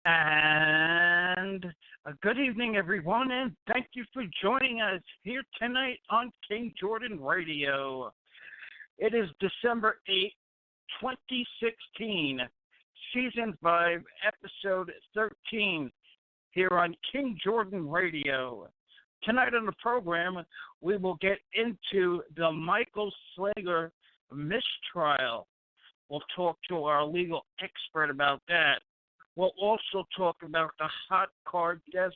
And good evening, everyone, and thank you for joining us here tonight on King Jordan Radio. It is December 8th, 2016, Season 5, Episode 13, here on King Jordan Radio. Tonight on the program, we will get into the Michael Slager mistrial. We'll talk to our legal expert about that. We'll also talk about the hot car death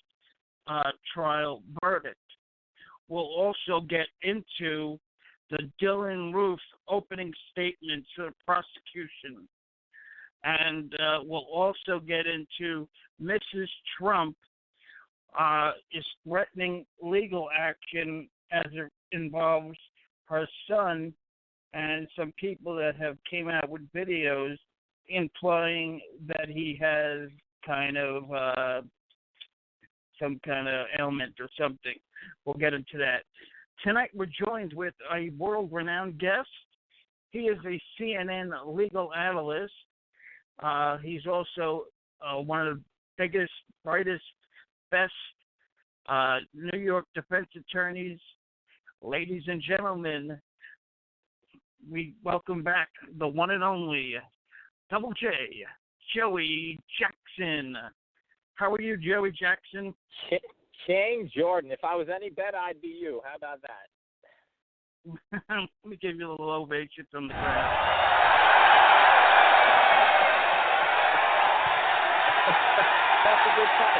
trial verdict. We'll also get into the Dylan Roof opening statement to the prosecution. And we'll also get into Mrs. Trump is threatening legal action as it involves her son and some people that have came out with videos implying that he has kind of some kind of ailment or something. We'll get into that. Tonight we're joined with a world-renowned guest. He is a CNN legal analyst. He's also one of the biggest, brightest, best New York defense attorneys. Ladies and gentlemen, we welcome back the one and only Double J, Joey Jackson. How are you, Joey Jackson? King Jordan. If I was any better, I'd be you. How about that? Let me give you a little ovation from the crowd. That's a good touch.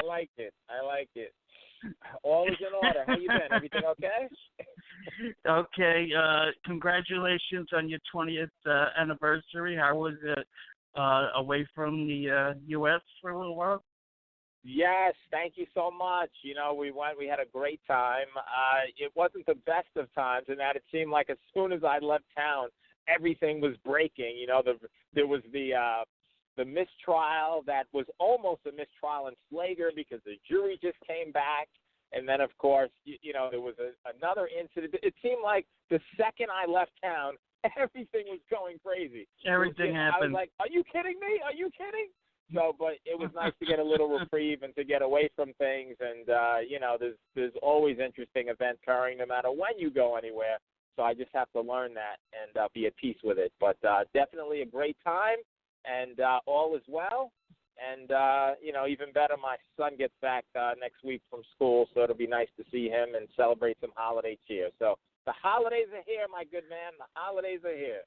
I like it. All is in order. How you been? Everything okay? Okay. Congratulations on your 20th anniversary. How was it away from the U.S. for a little while? Yes, thank you so much. You know, we had a great time. It wasn't the best of times in that it seemed like as soon as I left town, everything was breaking. You know, there was the mistrial that was almost a mistrial in Slager because the jury just came back. And then, of course, you know, there was another incident. It seemed like the second I left town, everything was going crazy. Everything happened. I was like, are you kidding me? Are you kidding? So, but it was nice to get a little reprieve and to get away from things. And, you know, there's always interesting events occurring no matter when you go anywhere. So I just have to learn that and be at peace with it. But definitely a great time, and all is well. And, you know, even better, my son gets back next week from school, so it'll be nice to see him and celebrate some holiday cheer. So the holidays are here, my good man. The holidays are here.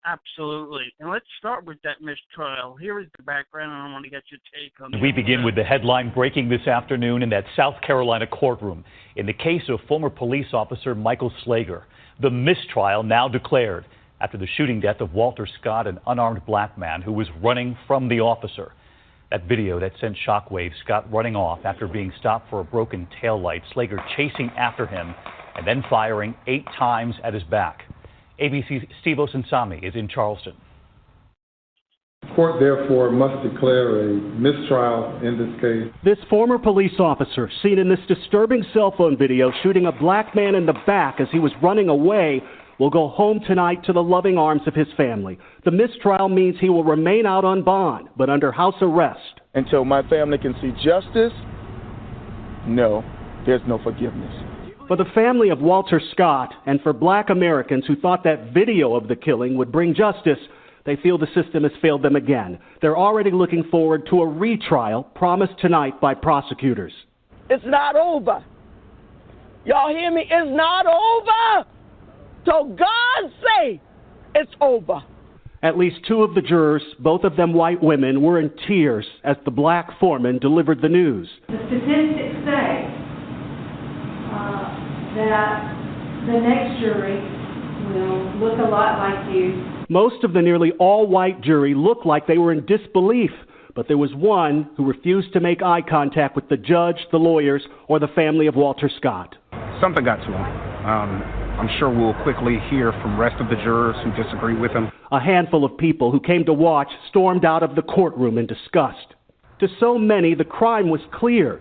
Absolutely. And let's start with that mistrial. Here is the background, and I want to get your take on it. We begin with the headline breaking this afternoon in that South Carolina courtroom in the case of former police officer Michael Slager. The mistrial now declared after the shooting death of Walter Scott, an unarmed black man who was running from the officer. That video that sent shockwaves, Scott running off after being stopped for a broken taillight, Slager chasing after him and then firing 8 times at his back. ABC's Steve Osunsami is in Charleston. The court, therefore, must declare a mistrial in this case. This former police officer, seen in this disturbing cell phone video shooting a black man in the back as he was running away, will go home tonight to the loving arms of his family. The mistrial means he will remain out on bond, but under house arrest. Until my family can see justice, no, there's no forgiveness. For the family of Walter Scott and for black Americans who thought that video of the killing would bring justice, they feel the system has failed them again. They're already looking forward to a retrial promised tonight by prosecutors. It's not over. Y'all hear me? It's not over. So God's sake, it's over. At least 2 of the jurors, both of them white women, were in tears as the black foreman delivered the news. The statistics say that the next jury will look a lot like you. Most of the nearly all-white jury looked like they were in disbelief, but there was one who refused to make eye contact with the judge, the lawyers, or the family of Walter Scott. Something got to him. I'm sure we'll quickly hear from the rest of the jurors who disagree with him. A handful of people who came to watch stormed out of the courtroom in disgust. To so many, the crime was clear.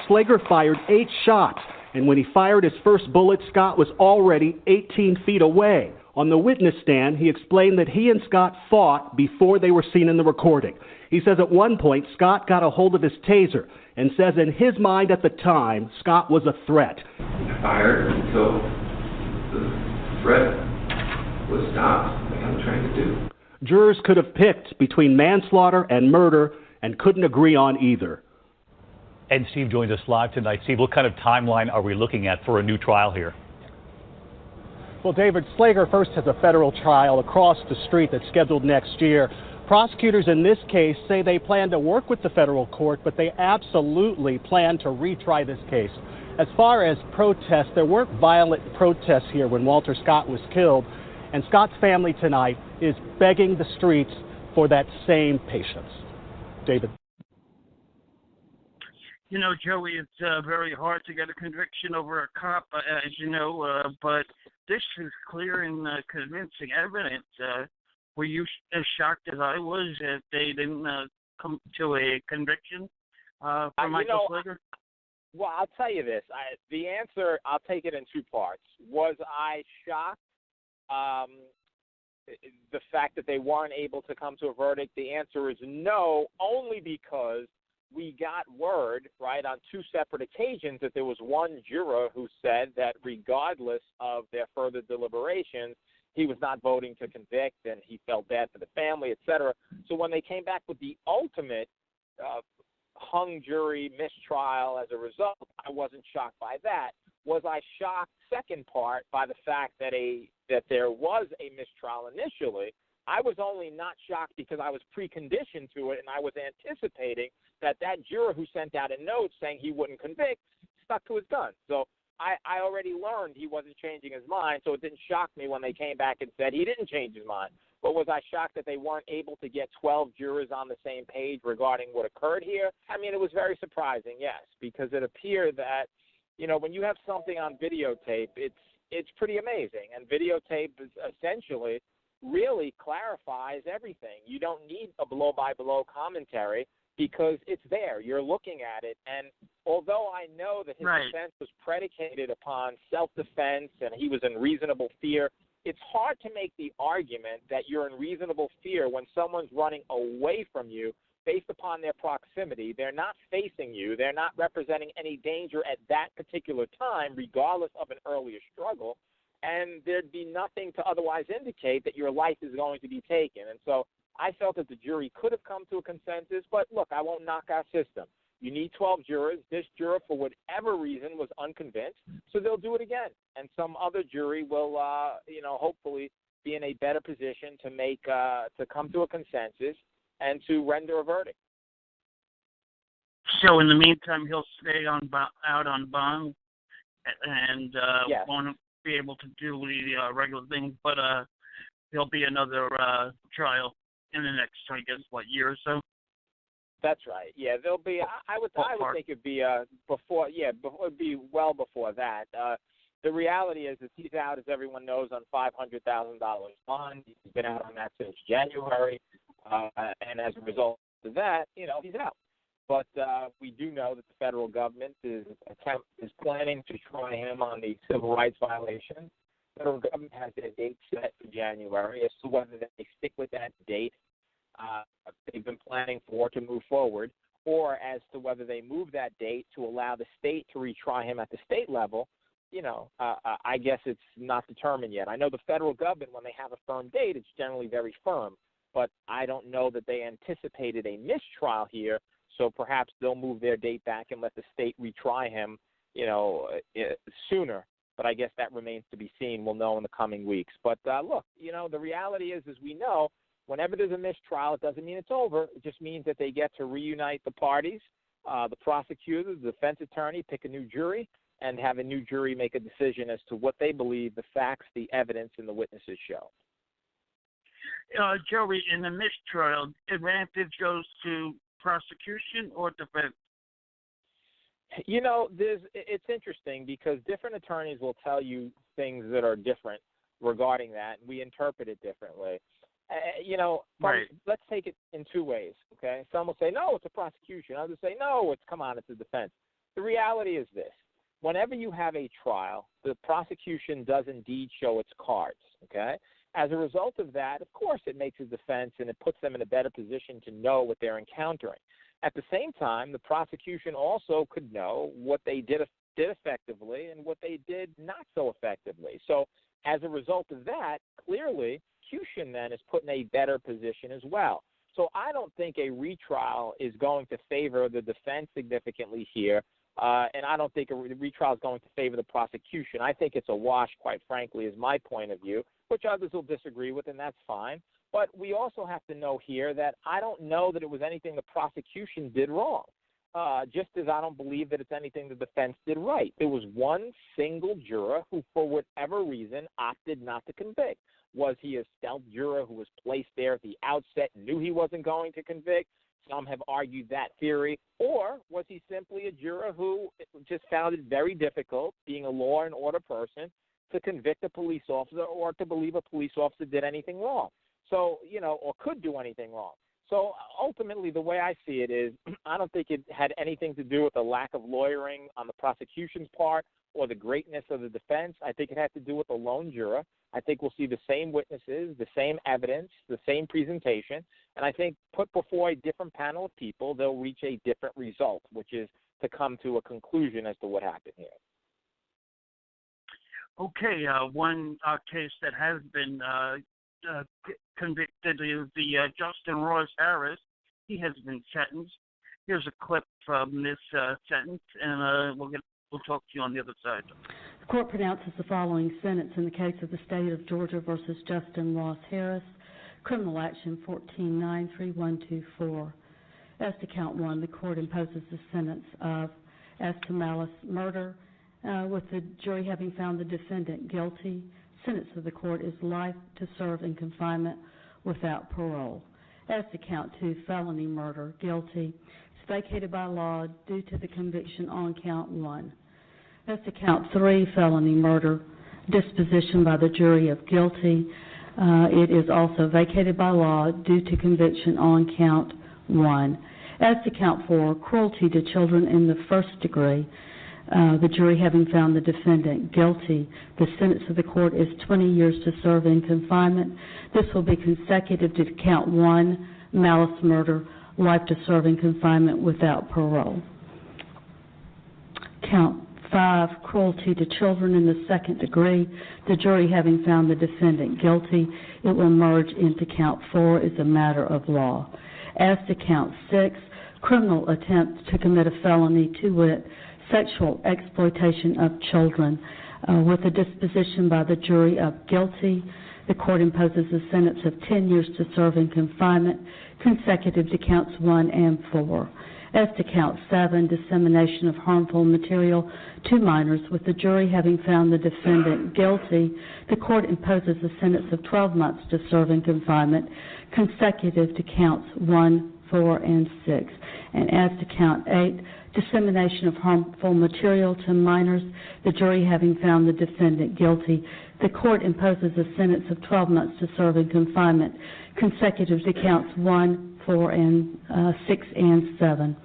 Slager fired 8 shots, and when he fired his first bullet, Scott was already 18 feet away. On the witness stand, he explained that he and Scott fought before they were seen in the recording. He says at one point, Scott got a hold of his taser and says in his mind at the time, Scott was a threat. I fired until the threat was stopped, like I'm trying to do. Jurors could have picked between manslaughter and murder and couldn't agree on either. And Steve joins us live tonight. Steve, what kind of timeline are we looking at for a new trial here? Well, David, Slager first has a federal trial across the street that's scheduled next year. Prosecutors in this case say they plan to work with the federal court, but they absolutely plan to retry this case. As far as protests, there weren't violent protests here when Walter Scott was killed, and Scott's family tonight is begging the streets for that same patience. David. You know, Joey, it's very hard to get a conviction over a cop, as you know, but this is clear and convincing evidence. Were you as shocked as I was that they didn't come to a conviction for Michael Slager? Well, I'll tell you this. The answer, I'll take it in two parts. Was I shocked? The fact that they weren't able to come to a verdict, the answer is no, only because we got word, right, on two separate occasions that there was one juror who said that regardless of their further deliberations, he was not voting to convict and he felt bad for the family, et cetera. So when they came back with the ultimate hung jury mistrial as a result, I wasn't shocked by that. Was I shocked, second part, by the fact that there was a mistrial initially? I was only not shocked because I was preconditioned to it and I was anticipating that juror who sent out a note saying he wouldn't convict stuck to his gun. So I already learned he wasn't changing his mind, so it didn't shock me when they came back and said he didn't change his mind. But was I shocked that they weren't able to get 12 jurors on the same page regarding what occurred here? I mean, it was very surprising, yes, because it appeared that, you know, when you have something on videotape, it's pretty amazing. And videotape is essentially really clarifies everything. You don't need a blow-by-blow commentary because it's there. You're looking at it. And although I know that his defense was predicated upon self-defense and he was in reasonable fear, it's hard to make the argument that you're in reasonable fear when someone's running away from you based upon their proximity. They're not facing you. They're not representing any danger at that particular time, regardless of an earlier struggle. And there'd be nothing to otherwise indicate that your life is going to be taken. And so I felt that the jury could have come to a consensus, but look, I won't knock our system. You need 12 jurors. This juror, for whatever reason, was unconvinced, so they'll do it again. And some other jury will, hopefully be in a better position to come to a consensus and to render a verdict. So in the meantime, he'll stay out on bond and won't be able to do the regular thing, but there'll be another trial in the next, I guess, year or so. That's right. Yeah, there'll be. I would think it'd be before. Yeah, it'd be well before that. The reality is he's out, as everyone knows, on $500,000 bond. He's been out on that since January, and as a result of that, he's out. But we do know that the federal government is planning to try him on the civil rights violation. The federal government has their date set for January. As to whether they stick with that date they've been planning for to move forward, or as to whether they move that date to allow the state to retry him at the state level, I guess it's not determined yet. I know the federal government, when they have a firm date, it's generally very firm. But I don't know that they anticipated a mistrial here, so perhaps they'll move their date back and let the state retry him, sooner. But I guess that remains to be seen. We'll know in the coming weeks. But look, the reality is, as we know, whenever there's a mistrial, it doesn't mean it's over. It just means that they get to reunite the parties, the prosecutor, the defense attorney, pick a new jury, and have a new jury make a decision as to what they believe the facts, the evidence, and the witnesses show. Joey, in the mistrial, advantage goes to prosecution or defense? It's interesting because different attorneys will tell you things that are different regarding that, and we interpret it differently. Let's take it in two ways, okay? Some will say, no, it's a prosecution. Others say, no, it's a defense. The reality is this. Whenever you have a trial, the prosecution does indeed show its cards, okay? As a result of that, of course, it makes a defense and it puts them in a better position to know what they're encountering. At the same time, the prosecution also could know what they did effectively and what they did not so effectively. So as a result of that, clearly, prosecution then is put in a better position as well. So I don't think a retrial is going to favor the defense significantly here, and I don't think a retrial is going to favor the prosecution. I think it's a wash, quite frankly, is my point of view, which others will disagree with, and that's fine. But we also have to know here that I don't know that it was anything the prosecution did wrong, just as I don't believe that it's anything the defense did right. There was one single juror who, for whatever reason, opted not to convict. Was he a stealth juror who was placed there at the outset, knew he wasn't going to convict? Some have argued that theory. Or was he simply a juror who just found it very difficult, being a law and order person, to convict a police officer or to believe a police officer did anything wrong? So, or could do anything wrong. So ultimately, the way I see it is, I don't think it had anything to do with the lack of lawyering on the prosecution's part or the greatness of the defense. I think it had to do with the lone juror. I think we'll see the same witnesses, the same evidence, the same presentation, and I think put before a different panel of people, they'll reach a different result, which is to come to a conclusion as to what happened here. Okay, one case that has been convicted is the Justin Ross Harris. He has been sentenced. Here's a clip from this sentence, and we'll talk to you on the other side. The court pronounces the following sentence in the case of the State of Georgia versus Justin Ross Harris, criminal action 14-93124. As to count one, the court imposes the sentence of as to malice murder, with the jury having found the defendant guilty. Sentence of the court is life to serve in confinement without parole. As to count two, felony murder, guilty. It's vacated by law due to the conviction on count one. As to count three, felony murder, disposition by the jury of guilty. It is also vacated by law due to conviction on count one. As to count four, cruelty to children in the first degree. The jury having found the defendant guilty, the sentence of the court is 20 years to serve in confinement. This will be consecutive to count one, malice murder, life to serve in confinement without parole. Count five, cruelty to children in the second degree. The jury having found the defendant guilty, it will merge into count four as a matter of law. As to count six, criminal attempt to commit a felony, to wit, sexual exploitation of children, with a disposition by the jury of guilty. The court imposes a sentence of 10 years to serve in confinement, consecutive to counts 1 and 4. As to count 7, dissemination of harmful material to minors, with the jury having found the defendant guilty, the court imposes a sentence of 12 months to serve in confinement, consecutive to counts 1, 4, and 6. And as to count 8, dissemination of harmful material to minors, the jury having found the defendant guilty, the court imposes a sentence of 12 months to serve in confinement, consecutive to counts 1, 4, and 6, and 7.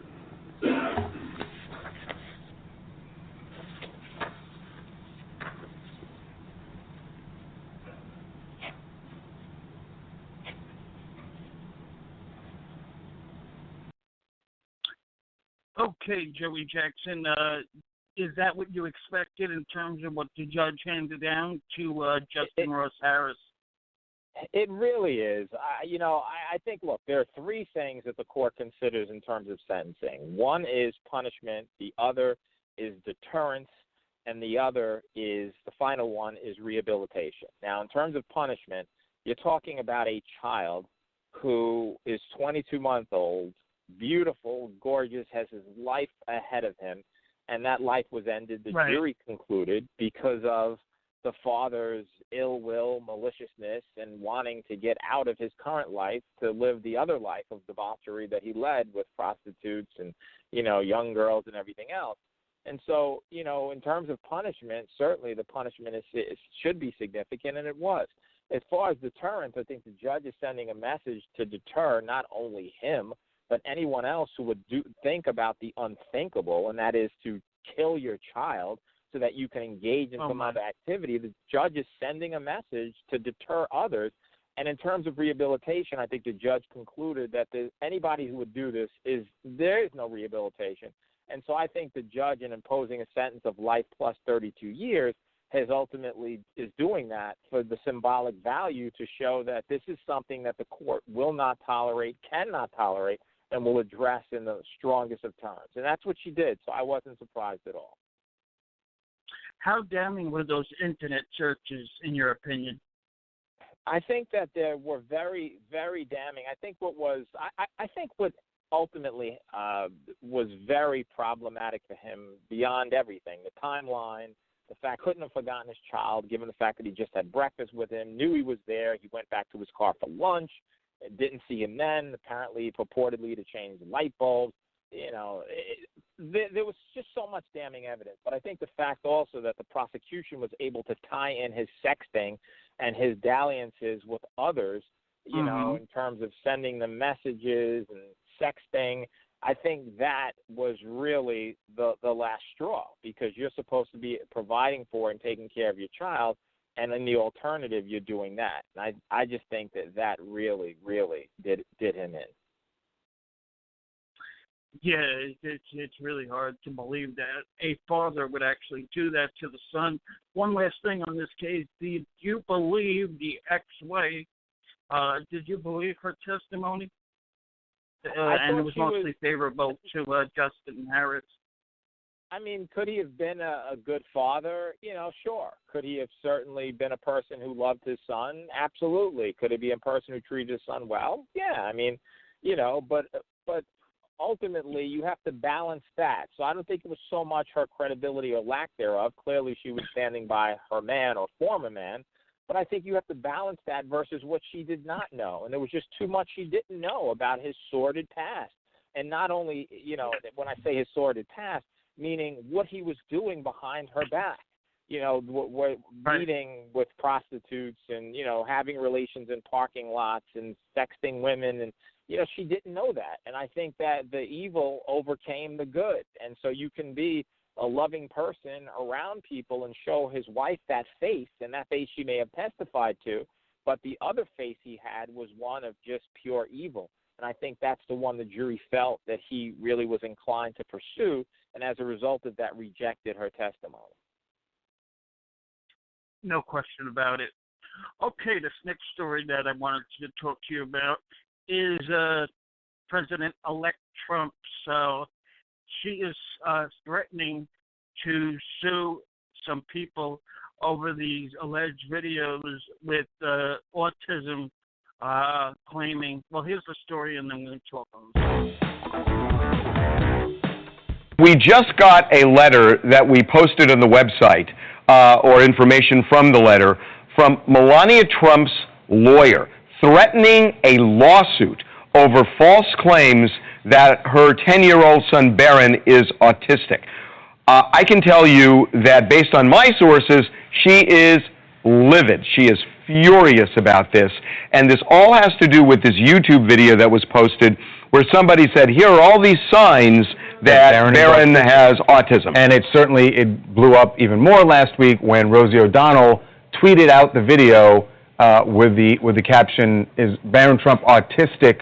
Okay, Joey Jackson, is that what you expected in terms of what the judge handed down to Justin Ross Harris? It really is. I think, look, there are three things that the court considers in terms of sentencing. One is punishment, the other is deterrence, and the final one is rehabilitation. Now, in terms of punishment, you're talking about a child who is 22 months old, beautiful, gorgeous, has his life ahead of him, and that life was ended, the jury concluded, because of the father's ill will, maliciousness, and wanting to get out of his current life to live the other life of debauchery that he led with prostitutes and, young girls and everything else. And so, in terms of punishment, certainly the punishment should be significant, and it was. As far as deterrence, I think the judge is sending a message to deter not only him, but anyone else who would think about the unthinkable, and that is to kill your child so that you can engage in some other activity. The judge is sending a message to deter others. And in terms of rehabilitation, I think the judge concluded that anybody who would do this there is no rehabilitation. And so I think the judge, in imposing a sentence of life plus 32 years, is doing that for the symbolic value to show that this is something that the court will not tolerate, cannot tolerate, and will address in the strongest of terms. And that's what she did, so I wasn't surprised at all. How damning were those internet searches, in your opinion? I think that they were very, very damning. I think what ultimately was very problematic for him beyond everything, the timeline, the fact he couldn't have forgotten his child, given the fact that he just had breakfast with him, knew he was there. He went back to his car for lunch, didn't see him then, apparently, purportedly to change the light bulbs. There was just so much damning evidence. But I think the fact also that the prosecution was able to tie in his sexting and his dalliances with others, you know, in terms of sending them messages and sexting, I think that was really the last straw, because you're supposed to be providing for and taking care of your child, and in the alternative, you're doing that. And I just think that really, really did him in. Yeah, it's really hard to believe that a father would actually do that to the son. One last thing on this case: did you believe the ex-wife? Did you believe her testimony? And it was mostly favorable to Justin Harris. I mean, could he have been a good father? You know, sure. Could he have certainly been a person who loved his son? Absolutely. Could he be a person who treated his son well? Yeah. I mean, you know, but ultimately you have to balance that. So I don't think it was so much her credibility or lack thereof. Clearly she was standing by her man or former man. But I think you have to balance that versus what she did not know. And there was just too much she didn't know about his sordid past. And not only, you know, when I say his sordid past, meaning what he was doing behind her back. You know, meeting with prostitutes and, you know, having relations in parking lots and sexting women. And, you know, she didn't know that. And I think that the evil overcame the good. And so you can be a loving person around people and show his wife that face, and that face she may have testified to, but the other face he had was one of just pure evil. And I think that's the one the jury felt that he really was inclined to pursue, and as a result of that, rejected her testimony. No question about it. Okay, this next story that I wanted to talk to you about is President-elect Trump. So she is threatening to sue some people over these alleged videos with autism, claiming, well, here's the story, and then we'll talk on this. We just got a letter that we posted on the website, or information from the letter, from Melania Trump's lawyer, threatening a lawsuit over false claims that her 10-year-old son Barron is autistic. I can tell you that based on my sources, she is livid. She is furious about this. And this all has to do with this YouTube video that was posted where somebody said, here are all these signs that Barron has autism. And it blew up even more last week when Rosie O'Donnell tweeted out the video with the caption, "Is Barron Trump autistic?" ?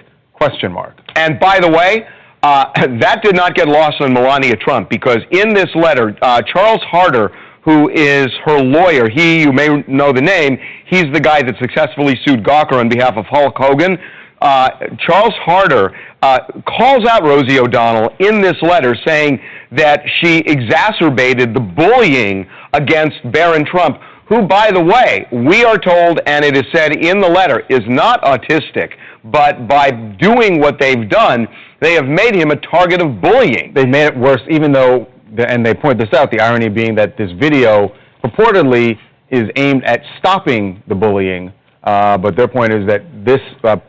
And by the way, that did not get lost on Melania Trump, because in this letter, Charles Harder, who is her lawyer, you may know the name, he's the guy that successfully sued Gawker on behalf of Hulk Hogan. Charles Harder calls out Rosie O'Donnell in this letter, saying that she exacerbated the bullying against Barron Trump, who, by the way, we are told, and it is said in the letter, is not autistic, but by doing what they've done, they have made him a target of bullying. They made it worse, even though, and they point this out, the irony being that this video purportedly is aimed at stopping the bullying, but their point is that this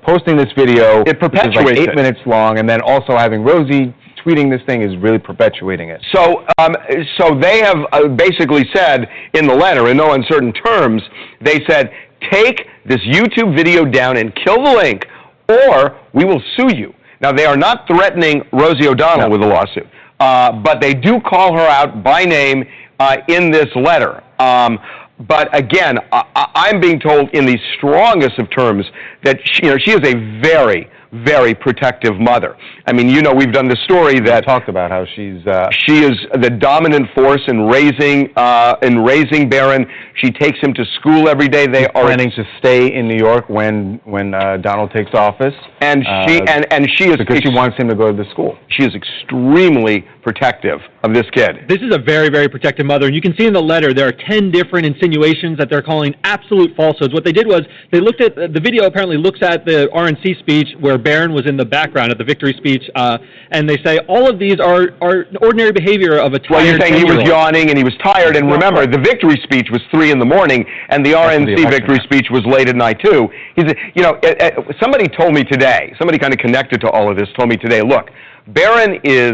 posting this video, it perpetuates it. Like 8 minutes long, and then also having Rosie tweeting this thing is really perpetuating it. So they have basically said in the letter, in no uncertain terms, they said, take this YouTube video down and kill the link, or we will sue you. Now, they are not threatening Rosie O'Donnell with a lawsuit, but they do call her out by name in this letter. But again, I'm being told in the strongest of terms that she is a very, very protective mother. I mean, we've done the story that talked about how she is the dominant force in raising Barron. She takes him to school every day. They are planning to stay in New York when Donald takes office, and she is because she wants him to go to the school. She is extremely protective of this kid. This is a very, very protective mother, and you can see in the letter there are 10 different insinuations that they're calling absolute falsehoods. What they did was they looked at the video. Apparently, looks at the RNC speech where Barron was in the background at the victory speech, and they say all of these are ordinary behavior of a tired 10-year-old. Well, you're saying he was yawning and he was tired, and remember, the victory speech was 3 in the morning, and the RNC victory speech was late at night too. Somebody told me today, somebody kind of connected to all of this, told me today, look, Barron is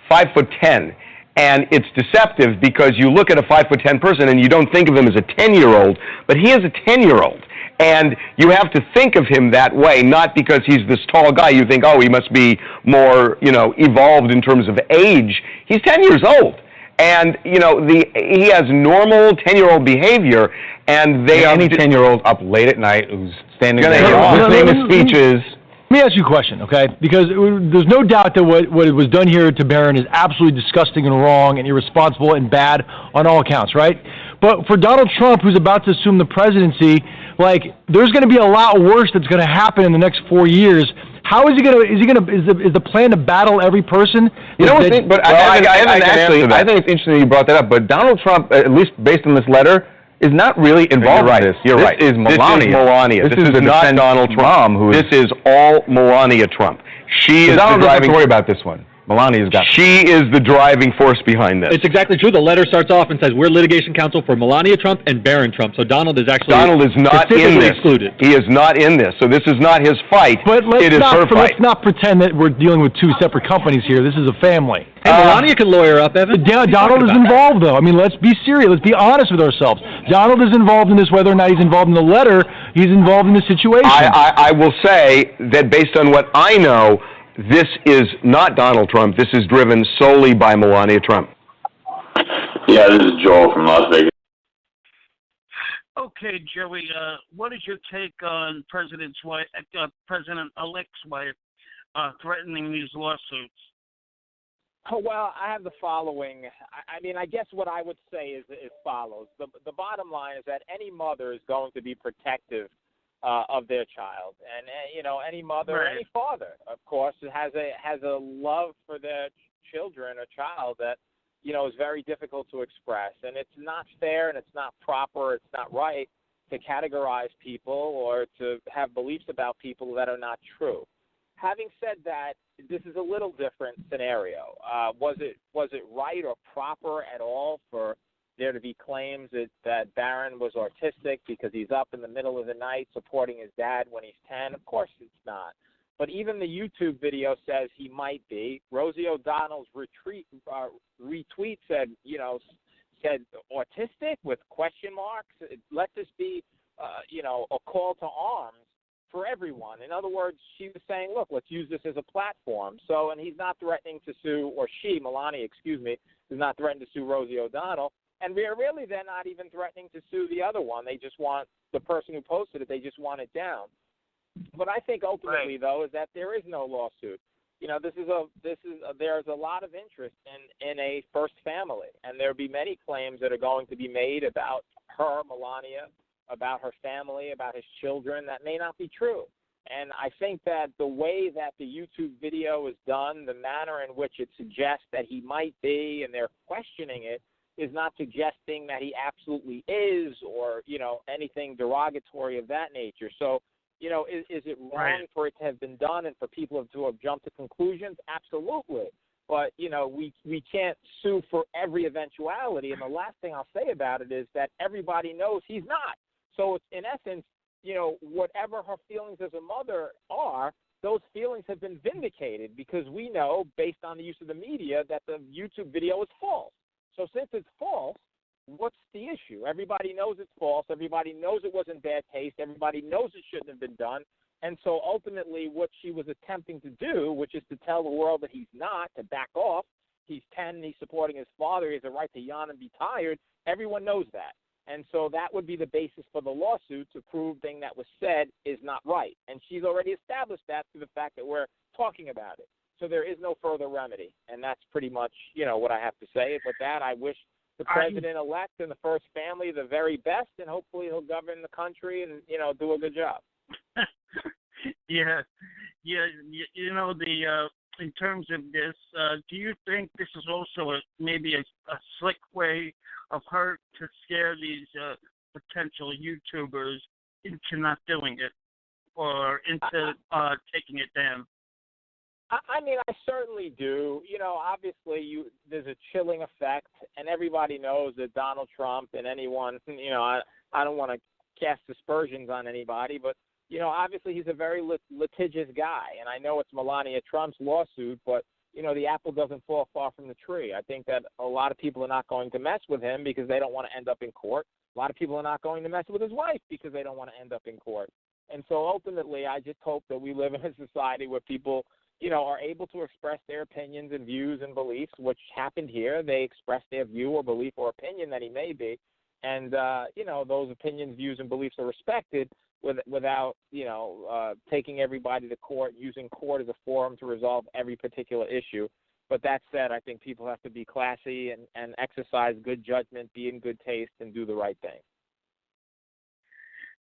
5'10", and it's deceptive because you look at a 5'10" person and you don't think of him as a 10-year-old, but he is a 10-year-old. And you have to think of him that way, not because he's this tall guy. You think, oh, he must be more, evolved in terms of age. He's 10 years old. And, he has normal 10-year-old behavior, and any 10-year-old up late at night who's standing there listening to speeches. Let me ask you a question, okay? Because there's no doubt that what was done here to Barron is absolutely disgusting and wrong and irresponsible and bad on all accounts, right? But for Donald Trump, who's about to assume the presidency, there's going to be a lot worse that's going to happen in the next 4 years. How is he going to? Is the plan to battle every person? I think it's interesting that you brought that up. But Donald Trump, at least based on this letter, is not really involved in this. You're right. This is Melania. This is not Donald Trump. This is all Melania Trump. She is Donald doesn't have to worry about this one. Melania's got it. She is the driving force behind this. It's exactly true. The letter starts off and says, we're litigation counsel for Melania Trump and Barron Trump. So Donald is not in this. Excluded. He is not in this. So this is not his fight. But it is her fight. Let's not pretend that we're dealing with two separate companies here. This is a family. Hey, Melania can lawyer up, Evan. Donald is involved, though. I mean, let's be serious. Let's be honest with ourselves. Donald is involved in this, whether or not he's involved in the letter. He's involved in the situation. I will say that based on what I know, this is not Donald Trump. This is driven solely by Melania Trump. Yeah, this is Joel from Las Vegas. Okay, Joey, what is your take on President-elect's wife threatening these lawsuits? Oh, well, I have the following. I guess what I would say is as follows. The bottom line is that any mother is going to be protective of their child, and any mother, right. Any father, of course, has a love for their children or child that is very difficult to express, and it's not fair, and it's not proper, it's not right to categorize people or to have beliefs about people that are not true. Having said that, this is a little different scenario. Was it right or proper at all for there to be claims that Barron was autistic because he's up in the middle of the night supporting his dad when he's 10? Of course it's not. But even the YouTube video says he might be. Rosie O'Donnell's retweet said autistic with question marks. Let this be, a call to arms for everyone. In other words, she was saying, look, let's use this as a platform. So, and he's not threatening to sue, or Melania, is not threatening to sue Rosie O'Donnell. And really, they're not even threatening to sue the other one. They just want the person who posted it. They just want it down. But I think ultimately, though, is that there is no lawsuit. There's a lot of interest in a first family, and there'll be many claims that are going to be made about her, Melania, about her family, about his children that may not be true. And I think that the way that the YouTube video is done, the manner in which it suggests that he might be, and they're questioning it, is not suggesting that he absolutely is, or anything derogatory of that nature. So, is it wrong for it to have been done and for people to have jumped to conclusions? Absolutely. But we can't sue for every eventuality. And the last thing I'll say about it is that everybody knows he's not. So it's, in essence, whatever her feelings as a mother are, those feelings have been vindicated because we know, based on the use of the media, that the YouTube video is false. So since it's false, what's the issue? Everybody knows it's false. Everybody knows it was in bad taste. Everybody knows it shouldn't have been done. And so ultimately what she was attempting to do, which is to tell the world that he's not, to back off, He's 10 and he's supporting his father. He has a right to yawn and be tired. Everyone knows that. And so that would be the basis for the lawsuit to prove the thing that was said is not right. And she's already established that through the fact that we're talking about it. So there is no further remedy. And that's pretty much, what I have to say. With that, I wish the president-elect and the first family the very best, and hopefully he'll govern the country and, do a good job. Yeah. In terms of this, do you think this is also maybe a slick way of her to scare these potential YouTubers into not doing it or into taking it down? I mean, I certainly do. Obviously, there's a chilling effect, and everybody knows that Donald Trump and anyone, I don't want to cast aspersions on anybody, but obviously he's a very litigious guy, and I know it's Melania Trump's lawsuit, but, the apple doesn't fall far from the tree. I think that a lot of people are not going to mess with him because they don't want to end up in court. A lot of people are not going to mess with his wife because they don't want to end up in court. And so ultimately, I just hope that we live in a society where people, are able to express their opinions and views and beliefs, which happened here. They expressed their view or belief or opinion that he may be, and, those opinions, views, and beliefs are respected, without, taking everybody to court, using court as a forum to resolve every particular issue. But that said, I think people have to be classy and exercise good judgment, be in good taste, and do the right thing.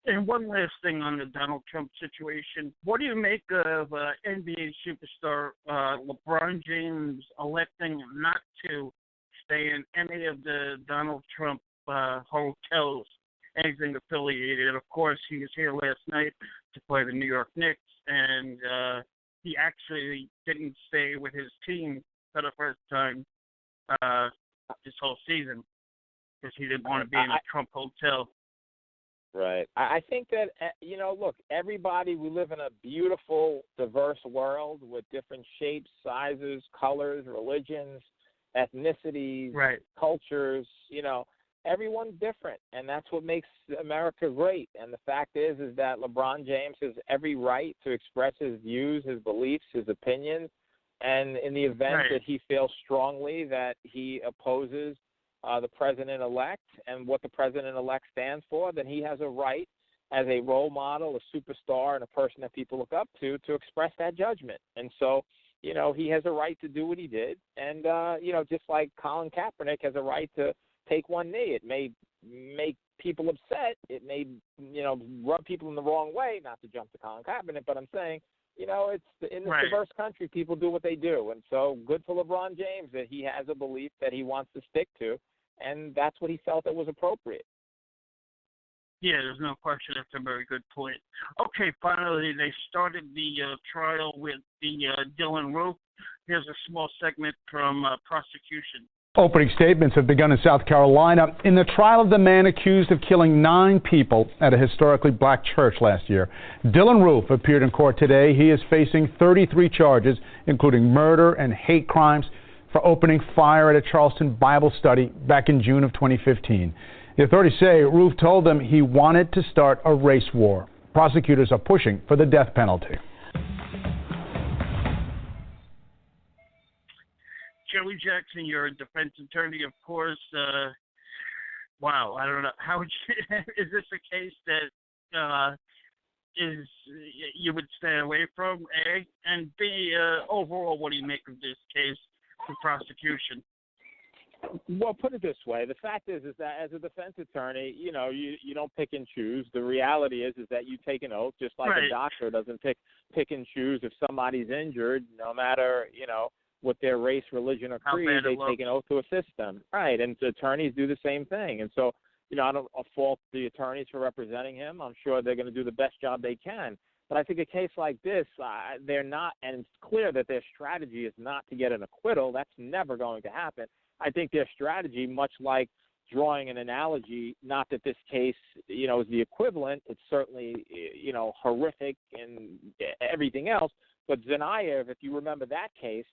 And one last thing on the Donald Trump situation. What do you make of NBA superstar LeBron James electing not to stay in any of the Donald Trump hotels, anything affiliated? Of course, he was here last night to play the New York Knicks, and he actually didn't stay with his team for the first time this whole season because he didn't want to be in a Trump hotel. Right. I think that, look, everybody, we live in a beautiful, diverse world with different shapes, sizes, colors, religions, ethnicities, right, cultures, everyone's different, and that's what makes America great. And the fact is that LeBron James has every right to express his views, his beliefs, his opinions, and in the event that he feels strongly that he opposes the president-elect and what the president-elect stands for, then he has a right as a role model, a superstar, and a person that people look up to express that judgment. And so, he has a right to do what he did. And, just like Colin Kaepernick has a right to take one knee. It may make people upset. It may, rub people in the wrong way, not to jump to Colin Kaepernick, but I'm saying, it's in this diverse country, people do what they do. And so good for LeBron James that he has a belief that he wants to stick to, and that's what he felt that was appropriate. Yeah, there's no question. That's a very good point. Okay, finally, they started the trial with the Dylan Roof. Here's a small segment from prosecution. Opening statements have begun in South Carolina in the trial of the man accused of killing 9 people at a historically black church last year. Dylan Roof appeared in court today. He is facing 33 charges, including murder and hate crimes, for opening fire at a Charleston Bible study back in June of 2015. The authorities say Roof told them he wanted to start a race war. Prosecutors are pushing for the death penalty. Joey Jackson, you're a defense attorney, of course. Wow, I don't know. How would you, is this a case that is you would stay away from, A? And B, overall, what do you make of this case for prosecution? Well, put it this way. The fact is that as a defense attorney, you don't pick and choose. The reality is that you take an oath, just like a doctor doesn't pick and choose if somebody's injured, no matter, what their race, religion, or creed, they take an oath to assist them. Right, and attorneys do the same thing. And so, I don't fault the attorneys for representing him. I'm sure they're going to do the best job they can. But I think a case like this, they're not, and it's clear that their strategy is not to get an acquittal. That's never going to happen. I think their strategy, much like drawing an analogy, not that this case, is the equivalent. It's certainly, horrific and everything else. But Tsarnaev, if you remember that case,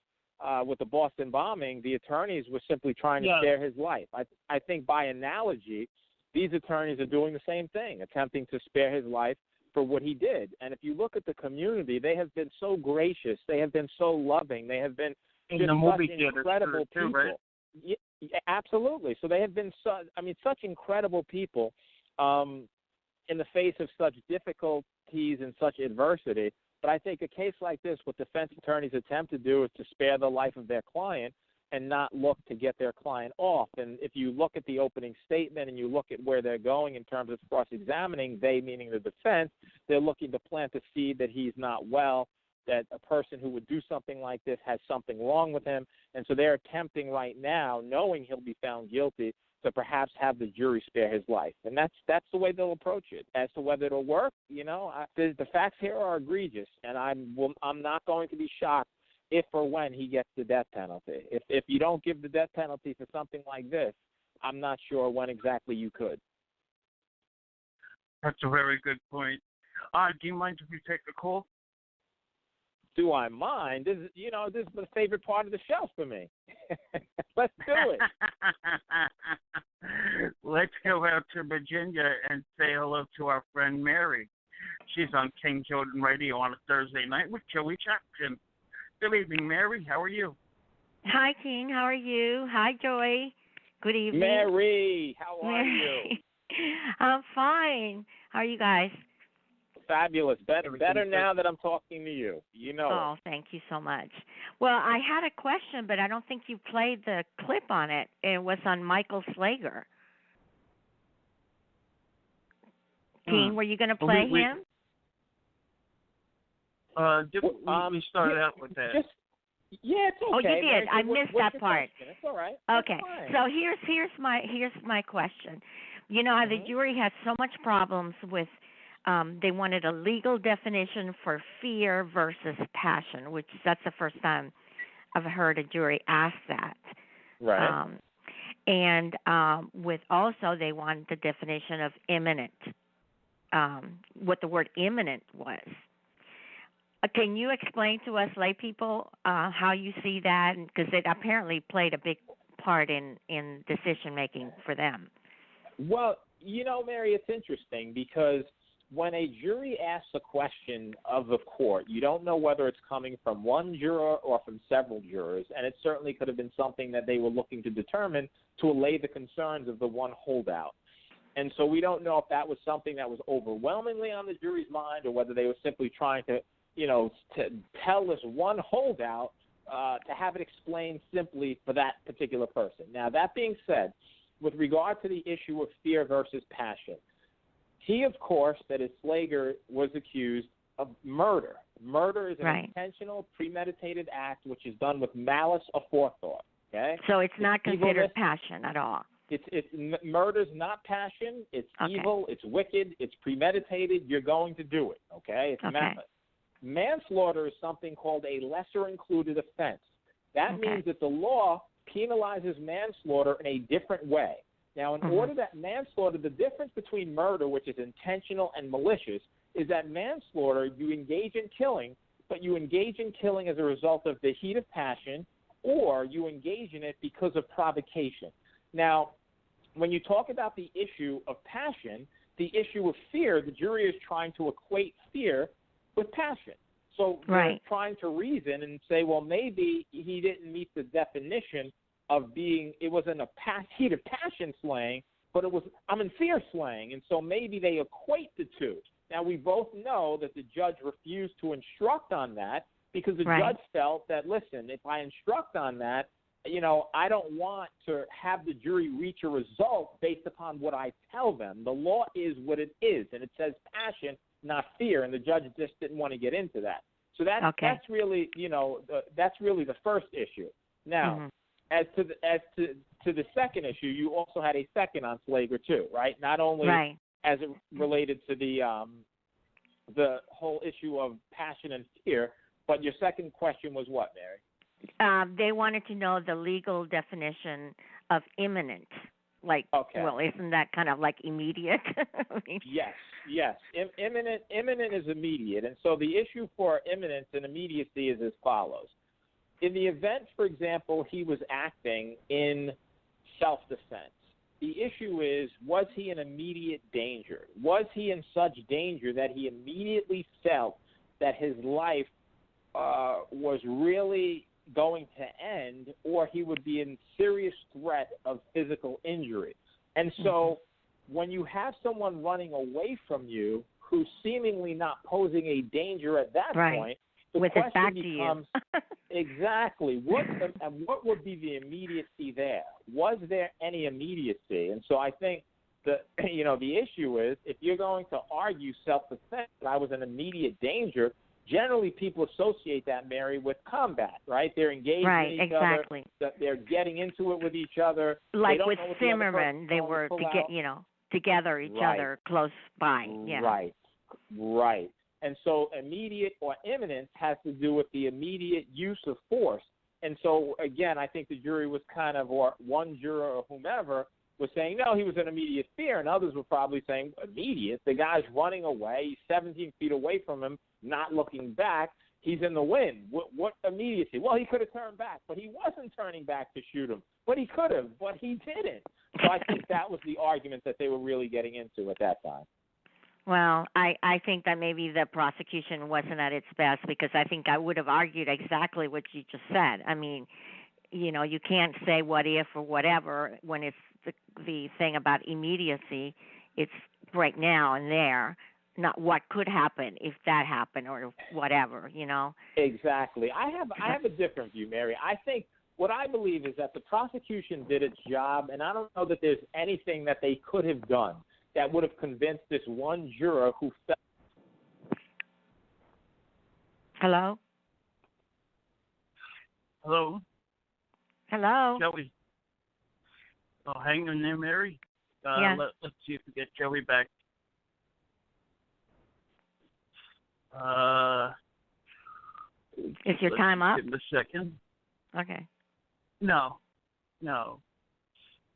with the Boston bombing, the attorneys were simply trying to spare his life. I think by analogy, these attorneys are doing the same thing, attempting to spare his life for what he did. And if you look at the community, they have been so gracious. They have been so loving. They have been in just the movie such theater incredible too, people. right? Yeah, absolutely. So they have been, such incredible people in the face of such difficulties and such adversity. But I think a case like this, what defense attorneys attempt to do is to spare the life of their client and not look to get their client off. And if you look at the opening statement and you look at where they're going in terms of cross-examining, they meaning the defense, they're looking to plant the seed that he's not well, that a person who would do something like this has something wrong with him. And so they're attempting right now, knowing he'll be found guilty, to perhaps have the jury spare his life. And that's the way they'll approach it. As to whether it'll work, the facts here are egregious, and I'm not going to be shocked if or when he gets the death penalty. If you don't give the death penalty for something like this, I'm not sure when exactly you could. That's a very good point. Do you mind if you take the call? Do I mind? This is the favorite part of the show for me. Let's do it. Let's go out to Virginia and say hello to our friend Mary. She's on King Jordan Radio on a Thursday night with Joey Jackson. Good evening, Mary. How are you? Hi, King. How are you? Hi, Joy. Good evening. Mary, how are you? I'm fine. How are you guys? Fabulous. Better now that I'm talking to you. Oh, thank you so much. Well, I had a question, but I don't think you played the clip on it. It was on Michael Slager. King, were you going to play him? We started out with that. Yeah, it's okay. Oh, you did. Mary, I missed that part. Question? It's all right. Okay. So here's my question. You know how the jury has so much problems with. They wanted a legal definition for fear versus passion, which that's the first time I've heard a jury ask that. Right. And with also they wanted the definition of imminent, what the word imminent was. Can you explain to us lay people how you see that? Because it apparently played a big part in decision making for them. Well, Mary, it's interesting because when a jury asks a question of the court, you don't know whether it's coming from one juror or from several jurors, and it certainly could have been something that they were looking to determine to allay the concerns of the one holdout. And so we don't know if that was something that was overwhelmingly on the jury's mind or whether they were simply trying to, to tell this one holdout to have it explained simply for that particular person. Now, that being said, with regard to the issue of fear versus passion, he, of course, that is Slager, was accused of murder. Murder is an intentional, premeditated act which is done with malice aforethought. Okay. So it's not considered passion at all. Murder's not passion. It's evil. It's wicked. It's premeditated. You're going to do it. Okay. It's malice. Manslaughter is something called a lesser included offense. That means that the law penalizes manslaughter in a different way. Now, in order that manslaughter, the difference between murder, which is intentional, and malicious, is that manslaughter, you engage in killing, but you engage in killing as a result of the heat of passion, or you engage in it because of provocation. Now, when you talk about the issue of passion, the issue of fear, the jury is trying to equate fear with passion. So they're trying to reason and say, well, maybe he didn't meet the definition of being, it wasn't a heat of passion slaying, but it was, I'm in fear slaying. And so maybe they equate the two. Now, we both know that the judge refused to instruct on that because the judge felt that, listen, if I instruct on that, I don't want to have the jury reach a result based upon what I tell them. The law is what it is, and it says passion, not fear, and the judge just didn't want to get into that. So that's really, that's really the first issue. Now, as to the second issue, you also had a second on Slager too, right? Not only as it related to the whole issue of passion and fear, but your second question was what, Mary? They wanted to know the legal definition of imminent. Well, isn't that kind of like immediate? Yes. Imminent is immediate. And so the issue for imminence and immediacy is as follows. In the event, for example, he was acting in self-defense, the issue is, was he in immediate danger? Was he in such danger that he immediately felt that his life was really going to end, or he would be in serious threat of physical injury. And so when you have someone running away from you who's seemingly not posing a danger at that point, the with question it back becomes to you. exactly what would be the immediacy there? Was there any immediacy? And so I think the issue is, if you're going to argue self-defense, that I was in immediate danger, generally people associate that, Mary, with combat, right? They're engaged with each exactly. other. They're getting into it with each other. Like with Zimmerman, they were together, each other, close by. Yeah. Right. And so immediate or imminent has to do with the immediate use of force. And so, again, I think the jury was or one juror or whomever was saying, no, he was in immediate fear, and others were probably saying, immediate? The guy's running away. He's 17 feet away from him, not looking back. He's in the wind. What immediacy? Well, he could have turned back, but he wasn't turning back to shoot him. But he could have, but he didn't. So I think that was the argument that they were really getting into at that time. Well, I think that maybe the prosecution wasn't at its best, because I think I would have argued exactly what you just said. I mean, you can't say what if or whatever when it's the thing about immediacy. It's right now and there, not what could happen if that happened or whatever, Exactly. I have a different view, Mary. I think what I believe is that the prosecution did its job, and I don't know that there's anything that they could have done that would have convinced this one juror who felt. Hello? Hello? Hello? Joey. Oh, hang in there, Mary. Yeah. Let's see if we get Joey back. Is your time up? Give him a second. Okay. No.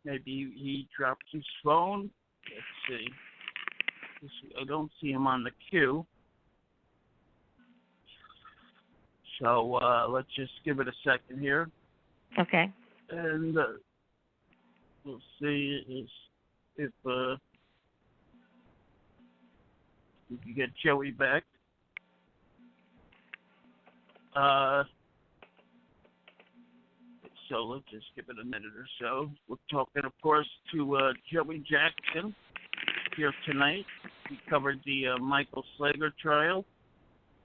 Maybe he dropped his phone. Let's see. I don't see him on the queue. So let's just give it a second here. Okay. And we'll see if we can get Joey back. So let's just give it a minute or so. We're talking, of course, to Joey Jackson here tonight. We covered the Michael Slager trial.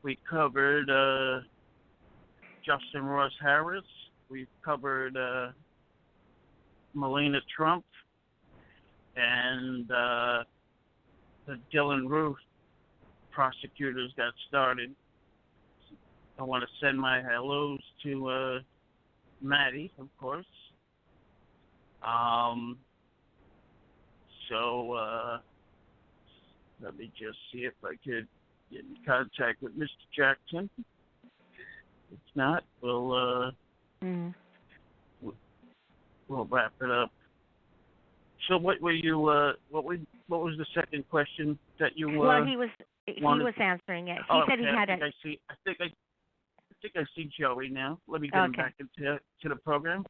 We covered Justin Ross Harris. We've covered Melania Trump and the Dylan Roof prosecutors got started. I want to send my hellos to Maddie, of course. So let me just see if I could get in contact with Mr. Jackson. If not, we'll wrap it up. So what were you? What was the second question that you? Well, he was answering it. He said he had I think I see Joey now. Let me get him back into the program.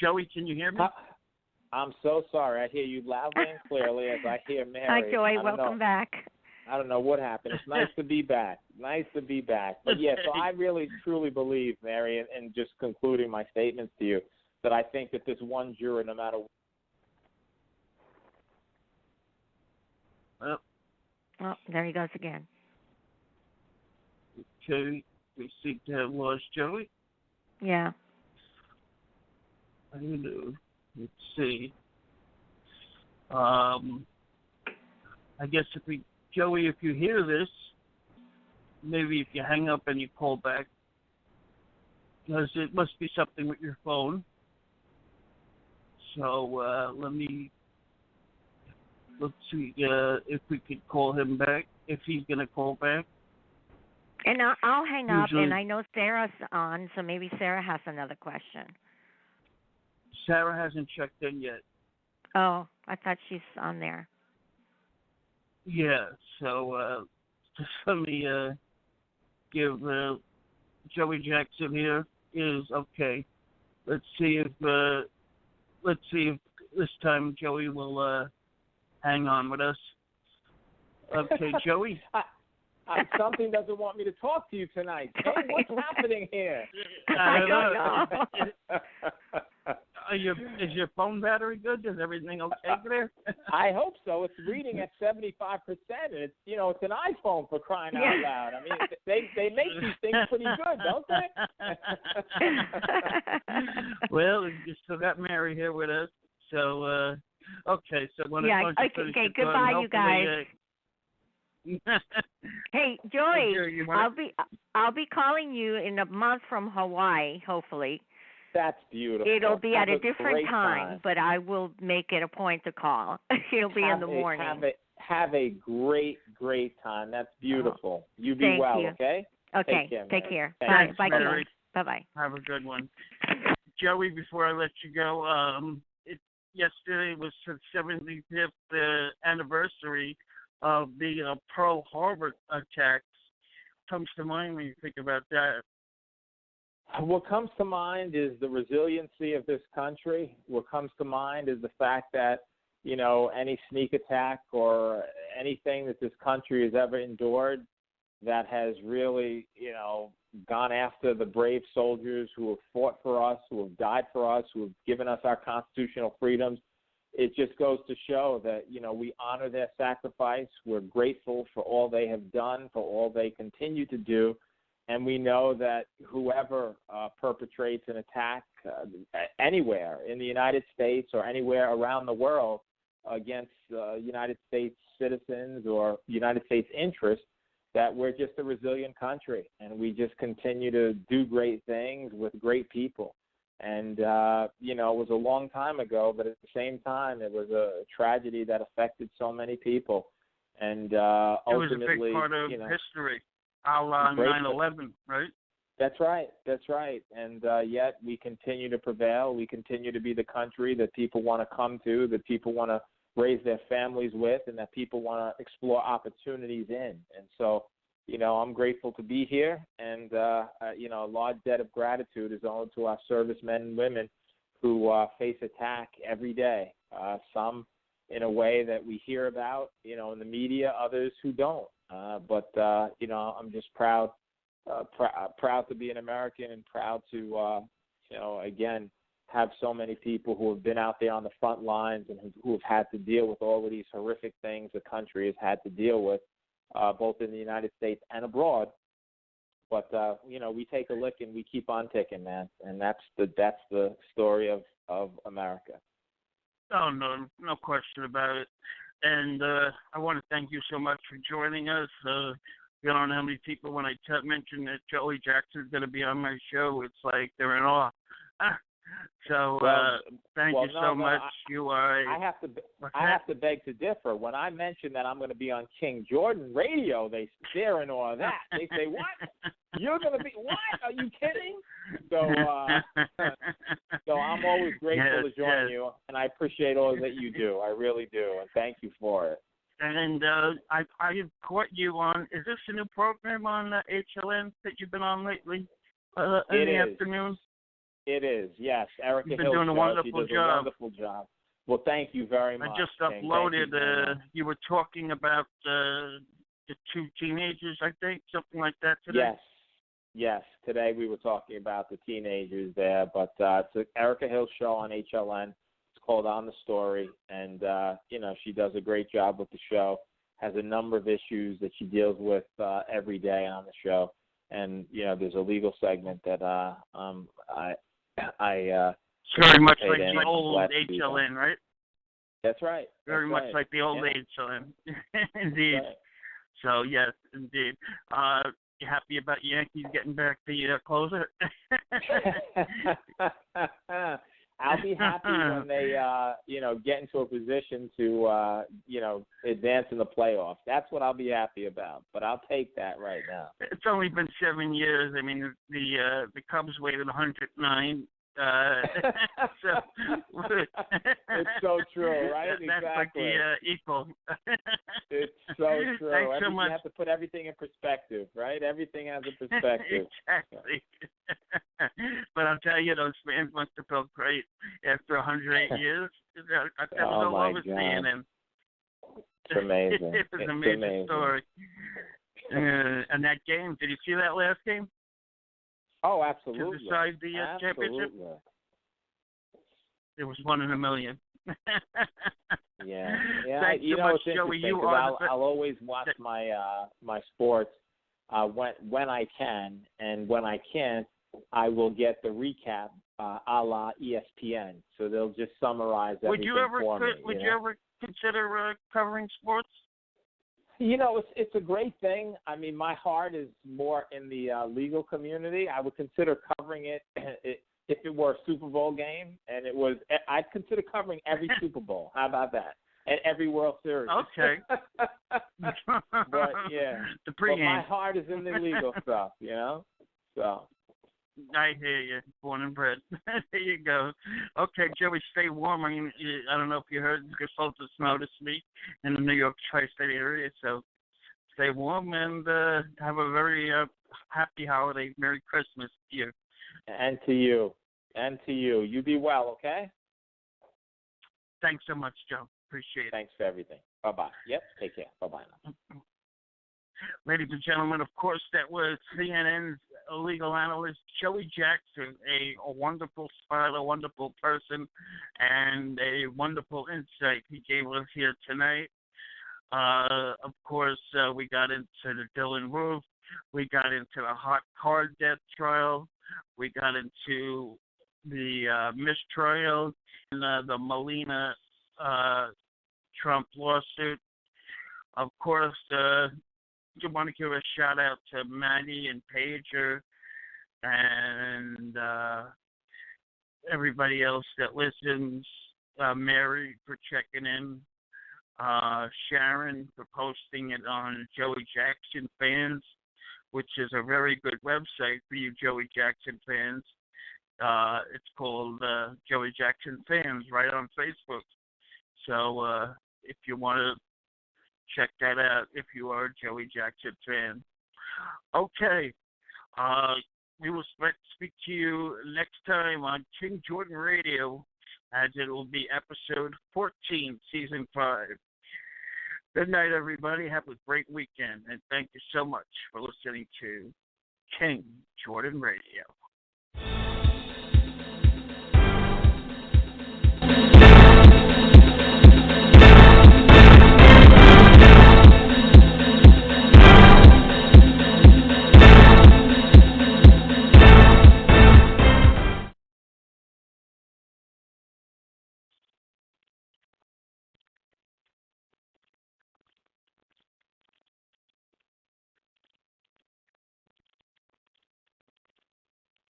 Joey, can you hear me? I'm so sorry. I hear you loudly and clearly as I hear Mary. Hi, Joey. Welcome back. I don't know what happened. It's nice to be back. But yeah, so I really, truly believe, Mary, and just concluding my statements to you, that I think that this one juror, no matter what. Oh, there he goes again. Okay, we seem to have lost Joey. Yeah. I don't know. Let's see. I guess Joey, if you hear this, maybe if you hang up and you call back, because it must be something with your phone. So let's see if we could call him back, if he's going to call back. And I'll hang up, and I know Sarah's on, so maybe Sarah has another question. Sarah hasn't checked in yet. Oh, I thought she's on there. Yeah, so just let me give Joey Jackson here is okay. Let's see if this time Joey will hang on with us. Okay, Joey. Something doesn't want me to talk to you tonight. Hey, what's happening here? I don't know. Is your phone battery good? Is everything okay there? I hope so. It's reading at 75%. It's it's an iPhone, for crying out loud. I mean, they make these things pretty good, don't they? Well, you still got Mary here with us, so okay. So when okay. Goodbye, you guys. Hey, Joey, I'll be calling you in a month from Hawaii, hopefully. That's beautiful. It'll be Have at a different time, but I will make it a point to call. It'll be in the morning. Have a great time. That's beautiful. You be Thank well, you. okay? Okay. Take care. Thanks, Bye. Mary. Bye. Have a good one. Joey, before I let you go, yesterday was the 75th anniversary of the Pearl Harbor attacks. Comes to mind when you think about that? What comes to mind is the resiliency of this country. What comes to mind is the fact that, any sneak attack or anything that this country has ever endured that has really, gone after the brave soldiers who have fought for us, who have died for us, who have given us our constitutional freedoms. It just goes to show that, we honor their sacrifice. We're grateful for all they have done, for all they continue to do. And we know that whoever perpetrates an attack anywhere in the United States or anywhere around the world against United States citizens or United States interests, that we're just a resilient country. And we just continue to do great things with great people. And, it was a long time ago, but at the same time, it was a tragedy that affected so many people. And ultimately, it was a big part of history. A la 9/11, right? That's right. And yet we continue to prevail. We continue to be the country that people want to come to, that people want to raise their families with, and that people want to explore opportunities in. And so, I'm grateful to be here. And, a large debt of gratitude is owed to our servicemen and women who face attack every day. Some in a way that we hear about, in the media, others who don't. But I'm just proud to be an American and proud to, again, have so many people who have been out there on the front lines and who have had to deal with all of these horrific things the country has had to deal with, both in the United States and abroad. But, we take a look and we keep on ticking, man. And that's the story of America. Oh, no question about it. And I want to thank you so much for joining us. You don't know how many people, when I mentioned that Joey Jackson's going to be on my show, it's like they're in awe. So thank you so much. I have to beg to differ. When I mention that I'm going to be on King Jordan Radio, they're in awe of that. They say, "What? You're going to be what? Are you kidding?" So I'm always grateful to join you, and I appreciate all that you do. I really do, and thank you for it. And I have caught you on. Is this a new program on HLN that you've been on lately? In the afternoon. It is, yes. Erica You've been Hill doing a wonderful she does job. A wonderful job. Well, thank you very much. I just uploaded. You were talking about the two teenagers, I think, something like that today. Yes. Today we were talking about the teenagers there, but it's an Erica Hill show on HLN. It's called On the Story, and she does a great job with the show. Has a number of issues that she deals with every day on the show, and there's a legal segment that It's very much like the old HLN, right? That's right. Very much like the old HLN. Indeed. Right. So, yes, indeed. You happy about Yankees getting back the closer? I'll be happy when they, get into a position to, advance in the playoffs. That's what I'll be happy about. But I'll take that right now. It's only been 7 years. I mean, the Cubs waited 109. So it's so true, right? That's exactly. like the equal. It's so true. Thanks so much. You have to put everything in perspective, right? Everything has a perspective. Exactly. But I'll tell you, those fans must have felt great after 108 years. That was all over CNN. It's amazing. It was an amazing story. And that game, did you see that last game? Oh, absolutely. To decide the championship? It was 1 in a million. Yeah. Thanks you so know, much, it's Joey. interesting, You 'cause are I'll always watch my my sports when I can, and when I can't, I will get the recap a la ESPN. So they'll just summarize everything for me. Would you ever consider covering sports? You know, it's a great thing. I mean, my heart is more in the legal community. I would consider covering it if it were a Super Bowl game, and it was. I'd consider covering every Super Bowl. How about that? And every World Series. Okay. But yeah, but my heart is in the legal stuff. You know, so. I hear you. Born and bred. There you go. Okay, Joey, stay warm. I mean, I don't know if you heard, because folks just noticed me in the New York tri-state area, so stay warm and have a very happy holiday. Merry Christmas to you. And to you. And to you. You be well, okay? Thanks so much, Joe. Appreciate it. Thanks for everything. Bye-bye. Yep, take care. Bye-bye now. Ladies and gentlemen, of course, that was CNN's legal analyst, Joey Jackson, a wonderful spot, a wonderful person, and a wonderful insight he gave us here tonight. Of course, we got into the Dylan Roof. We got into the hot car death trial. We got into the mistrial and the Melania Trump lawsuit. Of course, I want to give a shout out to Maddie and Pager and everybody else that listens. Mary for checking in. Sharon for posting it on Joey Jackson Fans, which is a very good website for you Joey Jackson fans. It's called Joey Jackson Fans right on Facebook. So if you want to check that out if you are a Joey Jackson fan. Okay. We will speak to you next time on King Jordan Radio, as it will be episode 14, season 5. Good night, everybody. Have a great weekend, and thank you so much for listening to King Jordan Radio.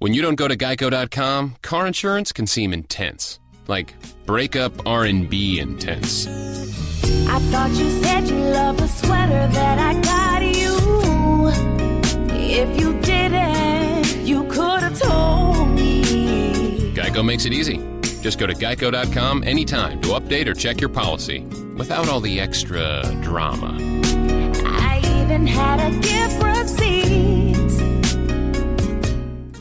When you don't go to Geico.com, car insurance can seem intense. Like breakup R&B intense. I thought you said you loved the sweater that I got you. If you didn't, you could have told me. Geico makes it easy. Just go to Geico.com anytime to update or check your policy without all the extra drama. I even had a gift